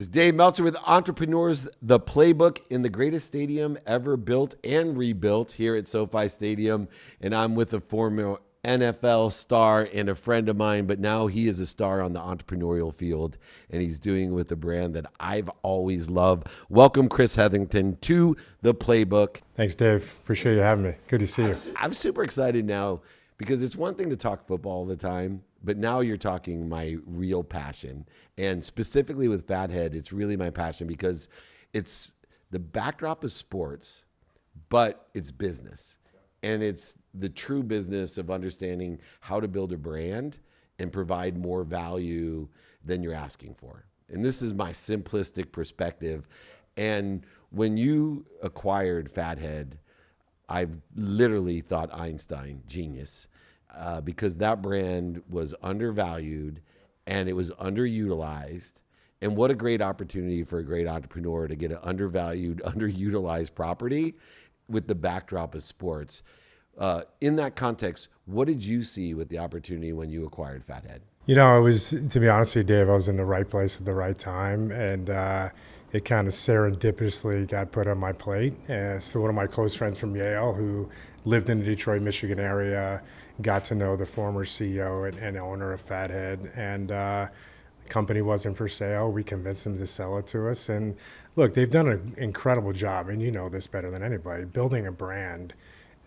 It's Dave Meltzer with Entrepreneurs, the Playbook in the greatest stadium ever built and rebuilt here at SoFi Stadium. And I'm with a former NFL star and a friend of mine, but now he is a star on the entrepreneurial field, and he's doing it with a brand that I've always loved. Welcome, Chris Hetherington, to the Playbook. Thanks, Dave. Appreciate you having me. Good to see you. I'm super excited now because it's one thing to talk football all the time, but now you're talking my real passion. And specifically with Fathead, it's really my passion because it's the backdrop of sports, but it's business. And it's the true business of understanding how to build a brand and provide more value than you're asking for. And this is my simplistic perspective. And when you acquired Fathead, I've literally thought Einstein, genius, because that brand was undervalued and it was underutilized. And what a great opportunity for a great entrepreneur to get an undervalued, underutilized property with the backdrop of sports. In that context, what did you see with the opportunity when you acquired Fathead? You know, I was, to be honest with you, Dave, I was in the right place at the right time, and it kind of serendipitously got put on my plate. So one of my close friends from Yale who lived in the Detroit, Michigan area, got to know the former CEO and owner of Fathead, and the company wasn't for sale. We convinced them to sell it to us. And look, they've done an incredible job, and you know this better than anybody. Building a brand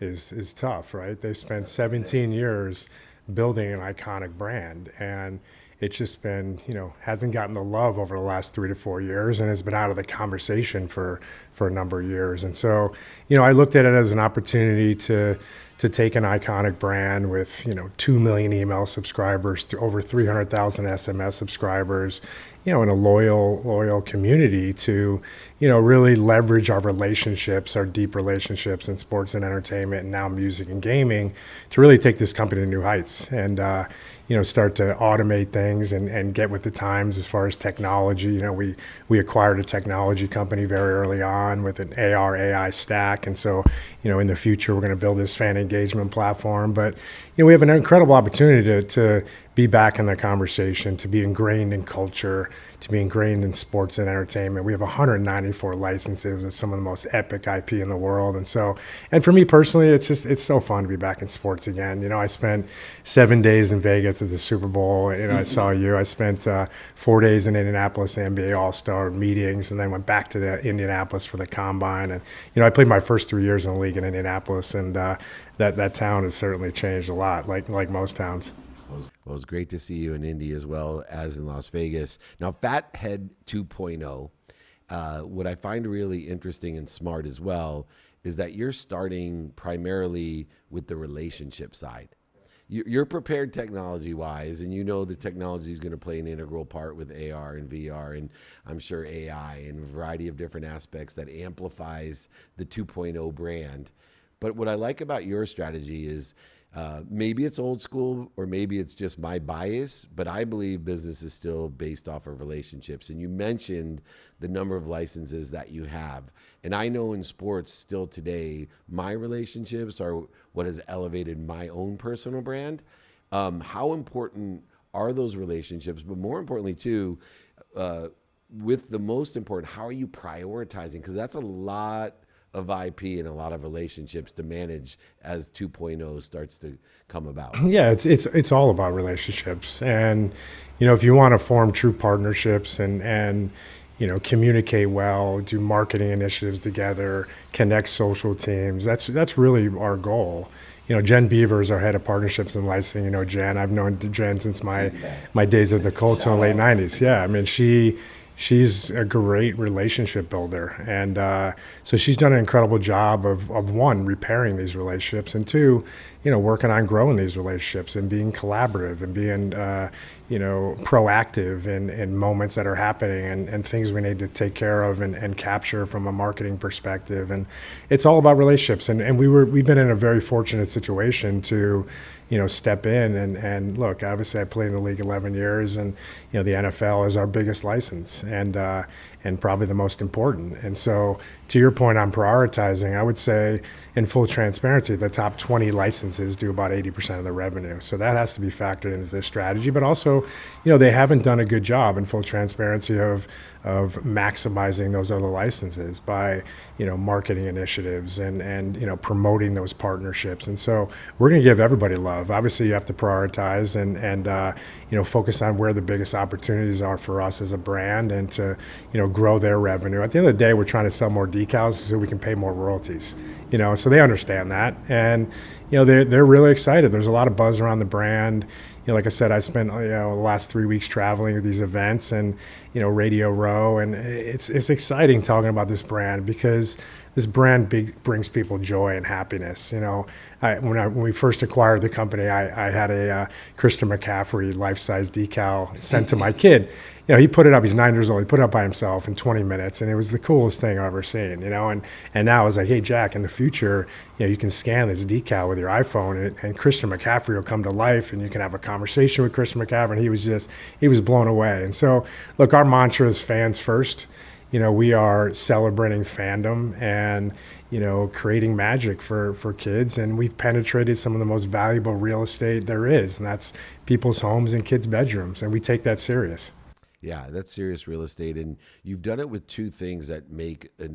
is tough, right? They've spent 17 years building an iconic brand, and it's just been, hasn't gotten the love over the last 3 to 4 years and has been out of the conversation for a number of years. And so, I looked at it as an opportunity to take an iconic brand with, 2 million email subscribers, to over 300,000 SMS subscribers, in a loyal community to, really leverage our relationships, our deep relationships in sports and entertainment and now music and gaming to really take this company to new heights and, start to automate things and get with the times as far as technology. We acquired a technology company very early on with an AR, AI stack. And so, in the future, we're going to build this fan engagement platform. But, we have an incredible opportunity to be back in the conversation, to be ingrained in culture, to be ingrained in sports and entertainment. We have 194 licenses with some of the most epic IP in the world. And so, and for me personally, it's so fun to be back in sports again. I spent 7 days in Vegas at the Super Bowl. I saw you. I spent 4 days in Indianapolis, the NBA All-Star meetings, and then went back to the Indianapolis for the Combine. And, I played my first 3 years in the league in Indianapolis, and that town has certainly changed a lot, like most towns. Well, it was great to see you in Indy as well as in Las Vegas. Now, Fathead 2.0, what I find really interesting and smart as well is that you're starting primarily with the relationship side. You're prepared technology-wise, and the technology is going to play an integral part with AR and VR, and I'm sure AI and a variety of different aspects that amplifies the 2.0 brand. But what I like about your strategy is maybe it's old school or maybe it's just my bias, but I believe business is still based off of relationships. And you mentioned the number of licenses that you have. And I know in sports still today, my relationships are what has elevated my own personal brand. How important are those relationships? But more importantly too, with the most important, how are you prioritizing? Because that's a lot of IP and a lot of relationships to manage as 2.0 starts to come about. Yeah, it's all about relationships. And, if you want to form true partnerships and communicate well, do marketing initiatives together, connect social teams, that's really our goal. Jen Beaver is our head of partnerships and licensing. Jen, I've known Jen since my days at the Colts in the late 90s. Yeah, I mean, she's a great relationship builder. And so she's done an incredible job of one, repairing these relationships, and two, working on growing these relationships and being collaborative and being, proactive in moments that are happening and things we need to take care of and capture from a marketing perspective. And it's all about relationships. And we've been in a very fortunate situation to, step in and look, obviously I played in the league 11 years and, the NFL is our biggest license and probably the most important. And so to your point on prioritizing, I would say in full transparency, the top 20 licenses do about 80% of the revenue. So that has to be factored into the strategy, but also So, they haven't done a good job in full transparency of maximizing those other licenses by, marketing initiatives and promoting those partnerships. And so we're going to give everybody love. Obviously, you have to prioritize and focus on where the biggest opportunities are for us as a brand and to, grow their revenue. At the end of the day, we're trying to sell more decals so we can pay more royalties, so they understand that. And, they're really excited. There's a lot of buzz around the brand. Like I said, I spent the last 3 weeks traveling at these events and Radio Row, and it's exciting talking about this brand because this brand brings people joy and happiness. When we first acquired the company, I had a Christian McCaffrey life-size decal sent to my kid. He put it up. He's 9 years old. He put it up by himself in 20 minutes, and it was the coolest thing I've ever seen. And now I was like, hey Jack, in the future, you can scan this decal with your iPhone, and Christian McCaffrey will come to life, and you can have a conversation with Christian McCaffrey. And he was blown away. And so, look, our mantra is fans first. We are celebrating fandom and, creating magic for kids. And we've penetrated some of the most valuable real estate there is, and that's people's homes and kids' bedrooms. And we take that serious. Yeah, that's serious real estate. And you've done it with two things that make a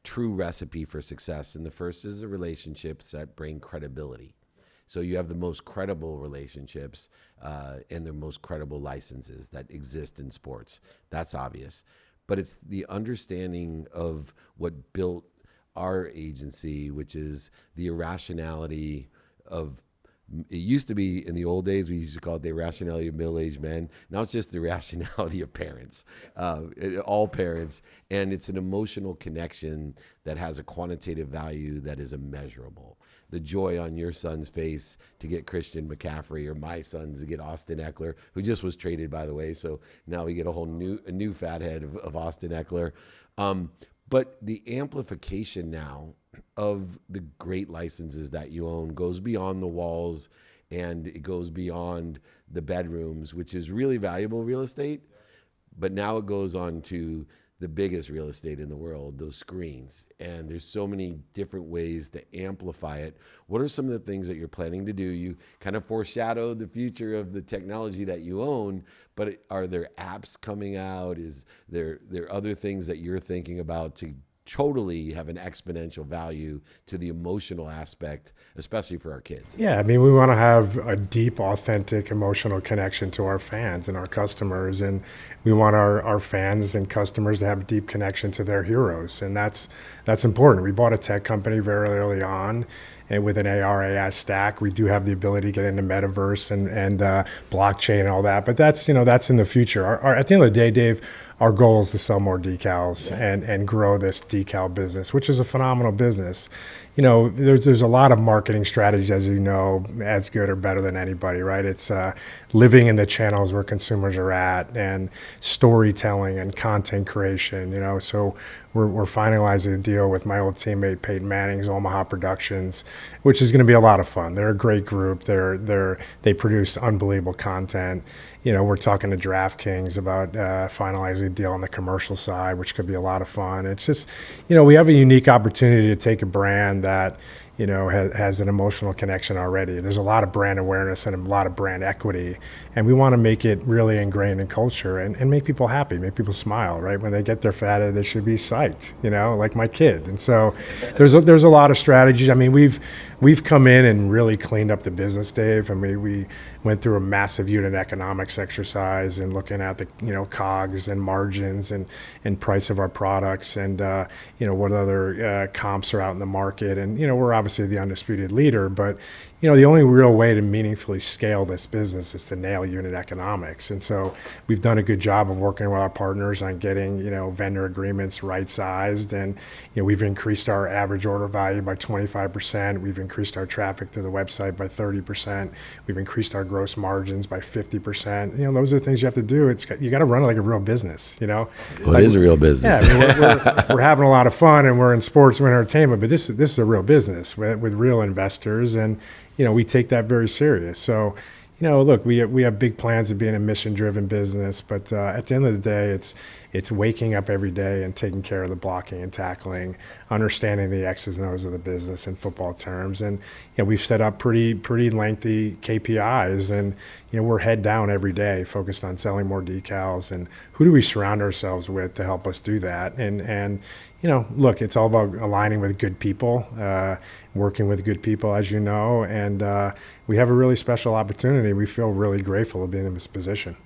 true recipe for success. And the first is the relationships that bring credibility. So you have the most credible relationships and the most credible licenses that exist in sports. That's obvious. But it's the understanding of what built our agency, which is the irrationality of, it used to be in the old days, we used to call it the irrationality of middle-aged men. Now it's just the irrationality of parents, all parents. And it's an emotional connection that has a quantitative value that is immeasurable. The joy on your son's face to get Christian McCaffrey, or my son's to get Austin Eckler, who just was traded, by the way. So now we get a new fathead of Austin Eckler. But the amplification now of the great licenses that you own goes beyond the walls, and it goes beyond the bedrooms, which is really valuable real estate. But now it goes on to the biggest real estate in the world, those screens. And there's so many different ways to amplify it. What are some of the things that you're planning to do? You kind of foreshadowed the future of the technology that you own, but are there apps coming out? Is there other things that you're thinking about to totally have an exponential value to the emotional aspect, especially for our kids? Yeah, we want to have a deep, authentic, emotional connection to our fans and our customers, and we want our fans and customers to have a deep connection to their heroes, and that's important. We bought a tech company very early on, and with an AI stack, we do have the ability to get into metaverse and blockchain and all that. But that's in the future. At the end of the day, Dave, our goal is to sell more decals and grow this decal business, which is a phenomenal business. There's a lot of marketing strategies, as you know, as good or better than anybody, right? It's living in the channels where consumers are at, and storytelling and content creation. So we're finalizing a deal with my old teammate Peyton Manning's Omaha Productions, which is going to be a lot of fun. They're a great group. They produce unbelievable content. We're talking to DraftKings about finalizing a deal on the commercial side, which could be a lot of fun. It's just, we have a unique opportunity to take a brand that, has an emotional connection already. There's a lot of brand awareness and a lot of brand equity, and we want to make it really ingrained in culture and make people happy, make people smile, right? When they get their Fathead, they should be psyched, like my kid. And so there's a lot of strategies. We've come in and really cleaned up the business, Dave. We went through a massive unit economics exercise and looking at the COGS and margins and price of our products and what other comps are out in the market. And we're obviously the undisputed leader, but the only real way to meaningfully scale this business is to nail unit economics. And so we've done a good job of working with our partners on getting vendor agreements right sized, and we've increased our average order value by 25%. We've increased our traffic to the website by 30%. We've increased our gross margins by 50%. Those are the things you have to do. You got to run it like a real business. Well, it is a real business. Yeah, we're having a lot of fun, and we're in sports and entertainment, but this is a real business with real investors, and we take that very serious. So Look, we have big plans of being a mission-driven business, but at the end of the day, it's waking up every day and taking care of the blocking and tackling, understanding the X's and O's of the business in football terms, and we've set up pretty lengthy KPIs, and we're head down every day, focused on selling more decals, and who do we surround ourselves with to help us do that, and look, it's all about aligning with good people, working with good people, as you know, and we have a really special opportunity. We feel really grateful of being in this position.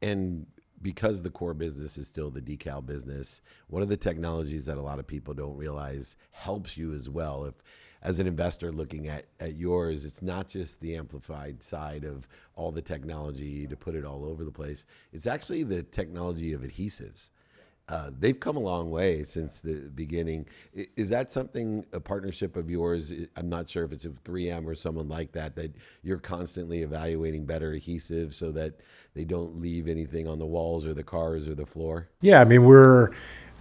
And because the core business is still the decal business, one of the technologies that a lot of people don't realize helps you as well. If, as an investor looking at yours, it's not just the amplified side of all the technology to put it all over the place. It's actually the technology of adhesives. They've come a long way since the beginning. Is that something, a partnership of yours? I'm not sure if it's a 3M or someone like that you're constantly evaluating better adhesives so that they don't leave anything on the walls or the cars or the floor? Yeah, I mean, we're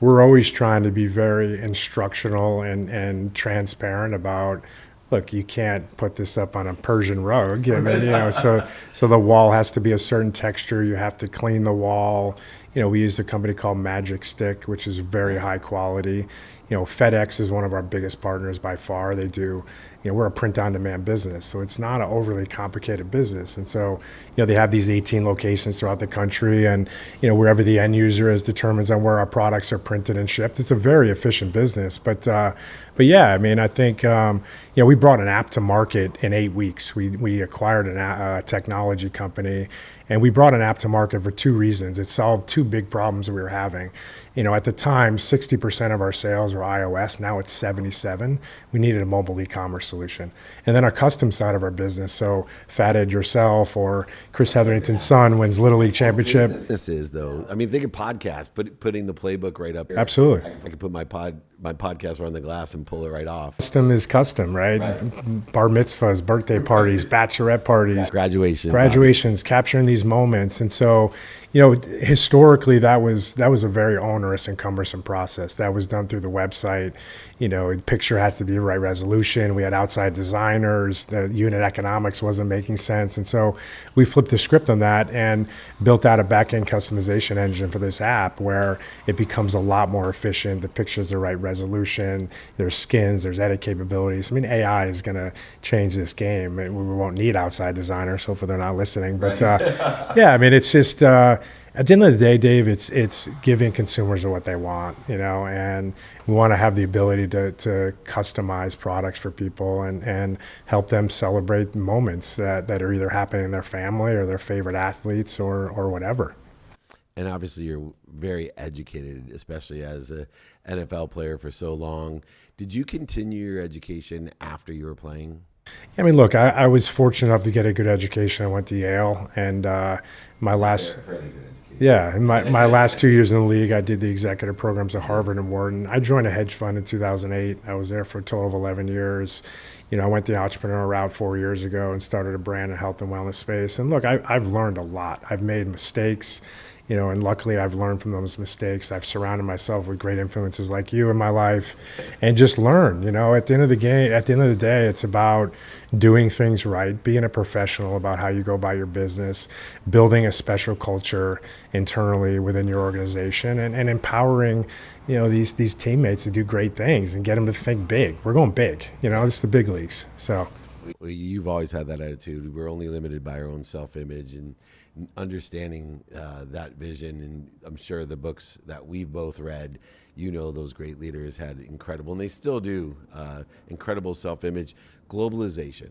always trying to be very instructional and transparent about, look, you can't put this up on a Persian rug. I mean, so the wall has to be a certain texture. You have to clean the wall. We use a company called Magic Stick, which is very high quality. FedEx is one of our biggest partners by far. They do, we're a print-on-demand business, so it's not an overly complicated business. And so, they have these 18 locations throughout the country, and wherever the end user is determines on where our products are printed and shipped. It's a very efficient business. But yeah, I mean, I think we brought an app to market in 8 weeks. We acquired a technology company, and we brought an app to market for two reasons. It solved two big problems we were having. At the time, 60% of our sales were iOS. Now it's 77. We needed a mobile e-commerce solution. And then our custom side of our business, so Fathead yourself or Chris Hetherington's son wins Little League championship. This is, though. I mean, think of podcasts, putting the playbook right up here. Absolutely. I could put my podcast on the glass and pull it right off. Custom is custom, right? Bar mitzvahs, birthday parties, bachelorette parties, graduations, capturing these moments. And so, historically, that was a very onerous and cumbersome process. That was done through the website. The picture has to be the right resolution. We had outside designers. The unit economics wasn't making sense. And so we flipped the script on that and built out a back-end customization engine for this app where it becomes a lot more efficient. The picture's the right resolution. There's skins. There's edit capabilities. I mean, AI is going to change this game. We won't need outside designers. Hopefully they're not listening. But yeah, I mean, it's just... at the end of the day, Dave, it's giving consumers what they want, and we want to have the ability to customize products for people and help them celebrate moments that are either happening in their family or their favorite athletes or whatever. And obviously you're very educated, especially as an NFL player for so long. Did you continue your education after you were playing? I mean, look, I was fortunate enough to get a good education. I went to Yale, and my last 2 years in the league, I did the executive programs at Harvard and Wharton. I joined a hedge fund in 2008. I was there for a total of 11 years. I went the entrepreneur route 4 years ago and started a brand in health and wellness space. And look, I've learned a lot. I've made mistakes. And luckily I've learned from those mistakes. I've surrounded myself with great influences like you in my life and just learn, at the end of the day, it's about doing things right, being a professional about how you go about your business, building a special culture internally within your organization and empowering, these teammates to do great things and get them to think big. We're going big, it's the big leagues. So you've always had that attitude. We're only limited by our own self-image and understanding that vision. And I'm sure the books that we've both read, those great leaders had incredible, and they still do, incredible self-image. Globalization,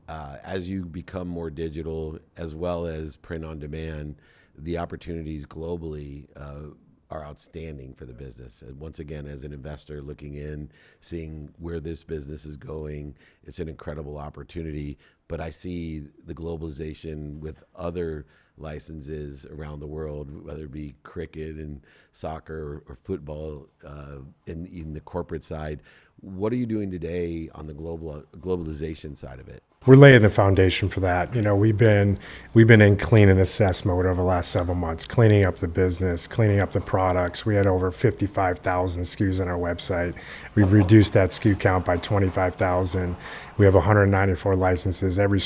as you become more digital as well as print on demand, the opportunities globally are outstanding for the business. And once again, as an investor looking in, seeing where this business is going, it's an incredible opportunity. But I see the globalization with other licenses around the world, whether it be cricket and soccer or football, in the corporate side. What are you doing today on the globalization side of it? we're laying the foundation for that. We've been in clean and assess mode over the last several months, cleaning up the business, cleaning up the products. We had over 55,000 SKUs on our website. We've reduced that SKU count by 25,000. We have 194 licenses. Every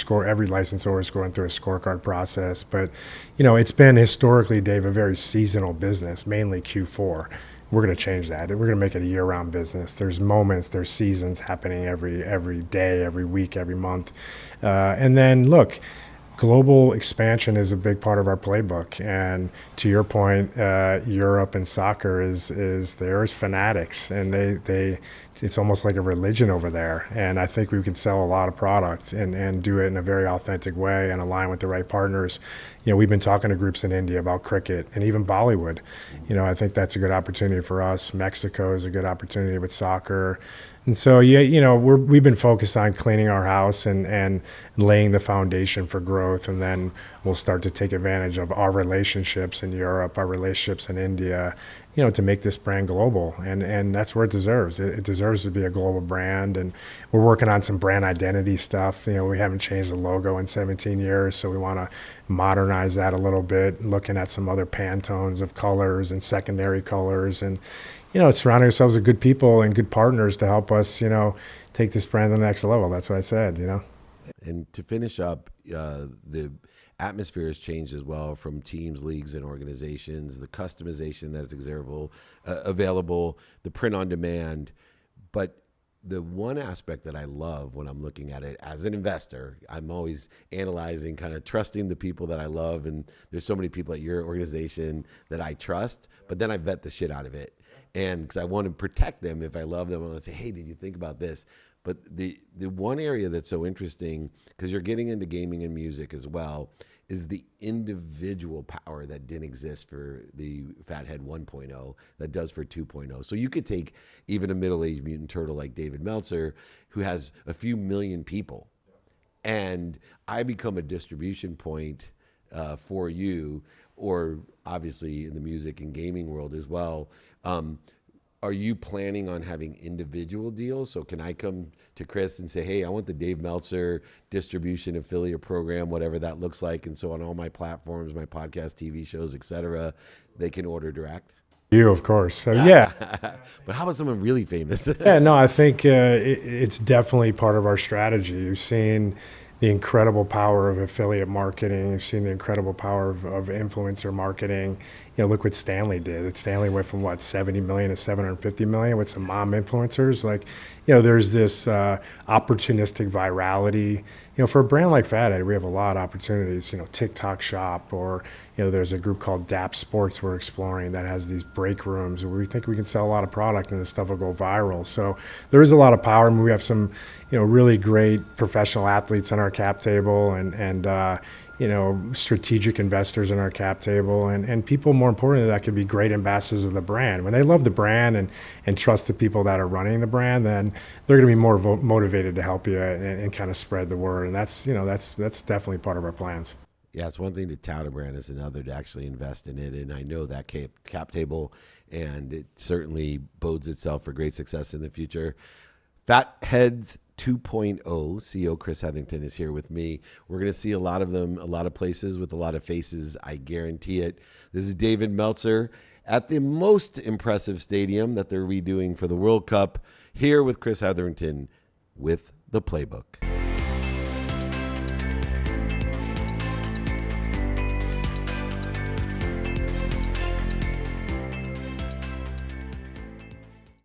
licensor is going through a scorecard process. But it's been historically, Dave, a very seasonal business, mainly Q4. We're going to change that. We're going to make it a year-round business. There's moments, there's seasons happening every day, every week, every month. And then, look, global expansion is a big part of our playbook. And to your point, Europe and soccer there's fanatics, and it's almost like a religion over there. And I think we can sell a lot of product and do it in a very authentic way and align with the right partners. We've been talking to groups in India about cricket and even Bollywood. I think that's a good opportunity for us. Mexico is a good opportunity with soccer. And so, we've been focused on cleaning our house and laying the foundation for growth. And then we'll start to take advantage of our relationships in Europe, our relationships in India, to make this brand global. And that's where it deserves. It deserves to be a global brand. And we're working on some brand identity stuff. We haven't changed the logo in 17 years, so we want to modernize that a little bit, looking at some other Pantones of colors and secondary colors. And surrounding ourselves with good people and good partners to help us, take this brand to the next level. That's what I said, And to finish up, the atmosphere has changed as well from teams, leagues, and organizations, the customization that's available, the print on demand. But the one aspect that I love when I'm looking at it as an investor, I'm always analyzing, kind of trusting the people that I love. And there's so many people at your organization that I trust, but then I vet the shit out of it. And because I want to protect them, if I love them, I want to say, hey, did you think about this? But the one area that's so interesting, because you're getting into gaming and music as well, is the individual power that didn't exist for the Fathead 1.0 that does for 2.0. So you could take even a middle-aged mutant turtle like David Meltzer, who has a few million people, and I become a distribution point for you, or obviously in the music and gaming world as well. Are you planning on having individual deals? So can I come to Chris and say, hey, I want the Dave Meltzer distribution affiliate program, whatever that looks like. And so on all my platforms, my podcast, TV shows, et cetera, they can order direct? You, of course. So, yeah. But how about someone really famous? Yeah, no, I think it's definitely part of our strategy. You've seen the incredible power of affiliate marketing. You've seen the incredible power of influencer marketing. Look what Stanley did. Stanley went from 70 million to 750 million with some mom influencers. There's this opportunistic virality. For a brand like Fathead, we have a lot of opportunities. TikTok Shop, or there's a group called DAP Sports we're exploring that has these break rooms where we think we can sell a lot of product and this stuff will go viral. So there is a lot of power. I mean, we have some, really great professional athletes on our cap table and strategic investors in our cap table and people, more importantly, that could be great ambassadors of the brand. When they love the brand and trust the people that are running the brand, then they're going to be more motivated to help you and kind of spread the word. And that's definitely part of our plans. Yeah, it's one thing to tout a brand, it's another to actually invest in it. And I know that cap table, and it certainly bodes itself for great success in the future. Fatheads 2.0 CEO Chris Hetherington is here with me. We're going to see a lot of them, a lot of places with a lot of faces. I guarantee it. This is David Meltzer at the most impressive stadium that they're redoing for the World Cup, here with Chris Hetherington with the Playbook.